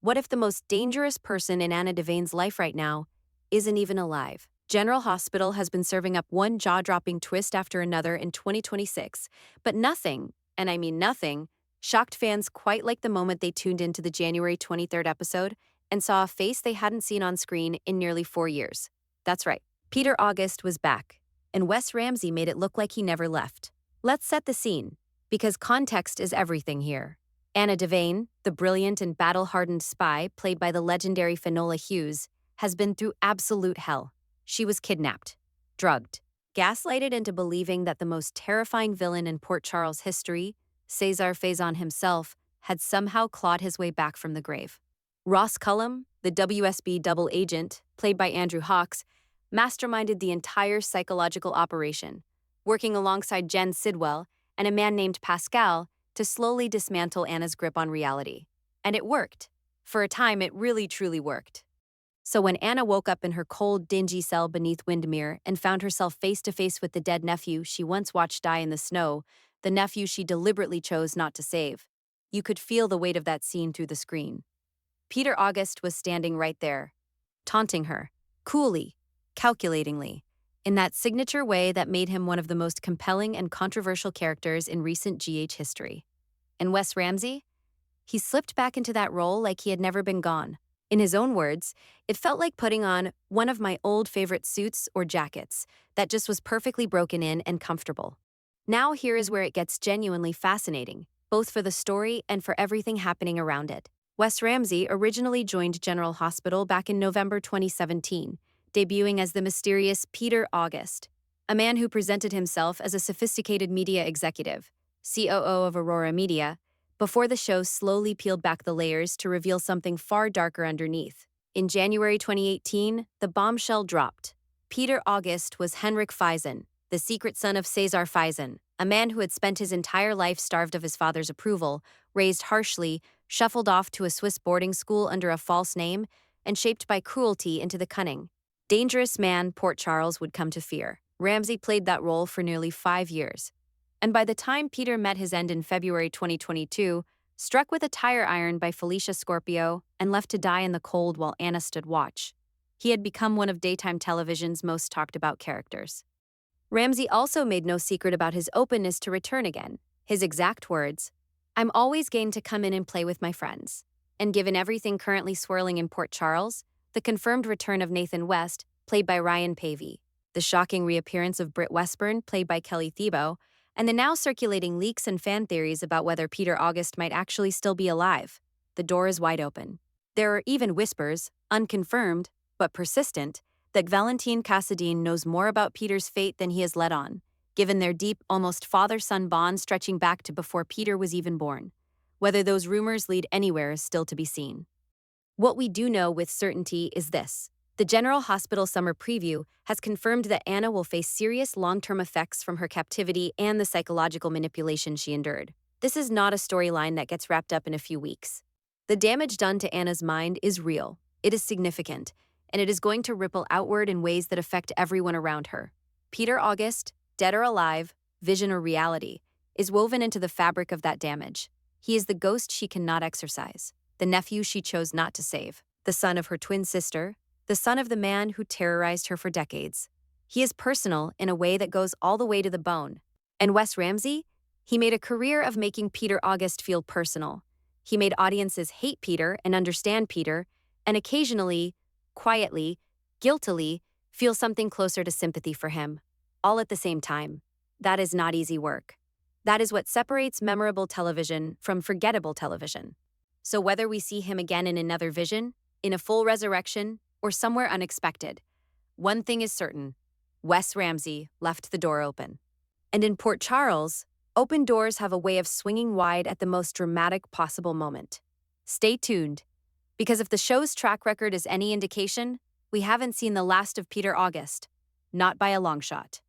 What if the most dangerous person in Anna Devane's life right now isn't even alive? General Hospital has been serving up one jaw-dropping twist after another in 2026, but nothing, and I mean nothing, shocked fans quite like the moment they tuned into the January 23rd episode and saw a face they hadn't seen on screen in nearly 4 years. That's right, Peter August was back, and Wes Ramsey made it look like he never left. Let's set the scene, because context is everything here. Anna Devane, the brilliant and battle-hardened spy played by the legendary Finola Hughes, has been through absolute hell. She was kidnapped, drugged, gaslighted into believing that the most terrifying villain in Port Charles history, Cesar Faison himself, had somehow clawed his way back from the grave. Ross Cullum, the WSB double agent, played by Andrew Hawks, masterminded the entire psychological operation, working alongside Jen Sidwell and a man named Pascal to slowly dismantle Anna's grip on reality. And it worked. For a time, it really truly worked. So when Anna woke up in her cold, dingy cell beneath Windermere and found herself face to face with the dead nephew she once watched die in the snow, the nephew she deliberately chose not to save, you could feel the weight of that scene through the screen. Peter August was standing right there, taunting her, coolly, calculatingly, in that signature way that made him one of the most compelling and controversial characters in recent GH history. And Wes Ramsey? He slipped back into that role like he had never been gone. In his own words, it felt like putting on one of my old favorite suits or jackets that just was perfectly broken in and comfortable. Now here is where it gets genuinely fascinating, both for the story and for everything happening around it. Wes Ramsey originally joined General Hospital back in November 2017, debuting as the mysterious Peter August, a man who presented himself as a sophisticated media executive, COO of Aurora Media, before the show slowly peeled back the layers to reveal something far darker underneath. In January 2018, the bombshell dropped. Peter August was Henrik Faison, the secret son of Cesar Faison, a man who had spent his entire life starved of his father's approval, raised harshly, shuffled off to a Swiss boarding school under a false name, and shaped by cruelty into the cunning, dangerous man Port Charles would come to fear. Ramsey played that role for nearly 5 years. And by the time Peter met his end in February 2022, struck with a tire iron by Felicia Scorpio and left to die in the cold while Anna stood watch, he had become one of daytime television's most talked about characters. Ramsey also made no secret about his openness to return again. His exact words, "I'm always game to come in and play with my friends." And given everything currently swirling in Port Charles, the confirmed return of Nathan West, played by Ryan Pavey, the shocking reappearance of Britt Westburn, played by Kelly Thibault, and the now circulating leaks and fan theories about whether Peter August might actually still be alive, the door is wide open. There are even whispers, unconfirmed, but persistent, that Valentine Cassadine knows more about Peter's fate than he has let on, given their deep, almost father-son bond stretching back to before Peter was even born. Whether those rumors lead anywhere is still to be seen. What we do know with certainty is this. The General Hospital Summer Preview has confirmed that Anna will face serious long-term effects from her captivity and the psychological manipulation she endured. This is not a storyline that gets wrapped up in a few weeks. The damage done to Anna's mind is real, it is significant, and it is going to ripple outward in ways that affect everyone around her. Peter August, dead or alive, vision or reality, is woven into the fabric of that damage. He is the ghost she cannot exorcise, the nephew she chose not to save, the son of her twin sister, the son of the man who terrorized her for decades. He is personal in a way that goes all the way to the bone. And Wes Ramsey? He made a career of making Peter August feel personal. He made audiences hate Peter and understand Peter, and occasionally, quietly, guiltily, feel something closer to sympathy for him, all at the same time. That is not easy work. That is what separates memorable television from forgettable television. So whether we see him again in another vision, in a full resurrection, or somewhere unexpected, one thing is certain: Wes Ramsey left the door open. And in Port Charles, open doors have a way of swinging wide at the most dramatic possible moment. Stay tuned, because if the show's track record is any indication, we haven't seen the last of Peter August, not by a long shot.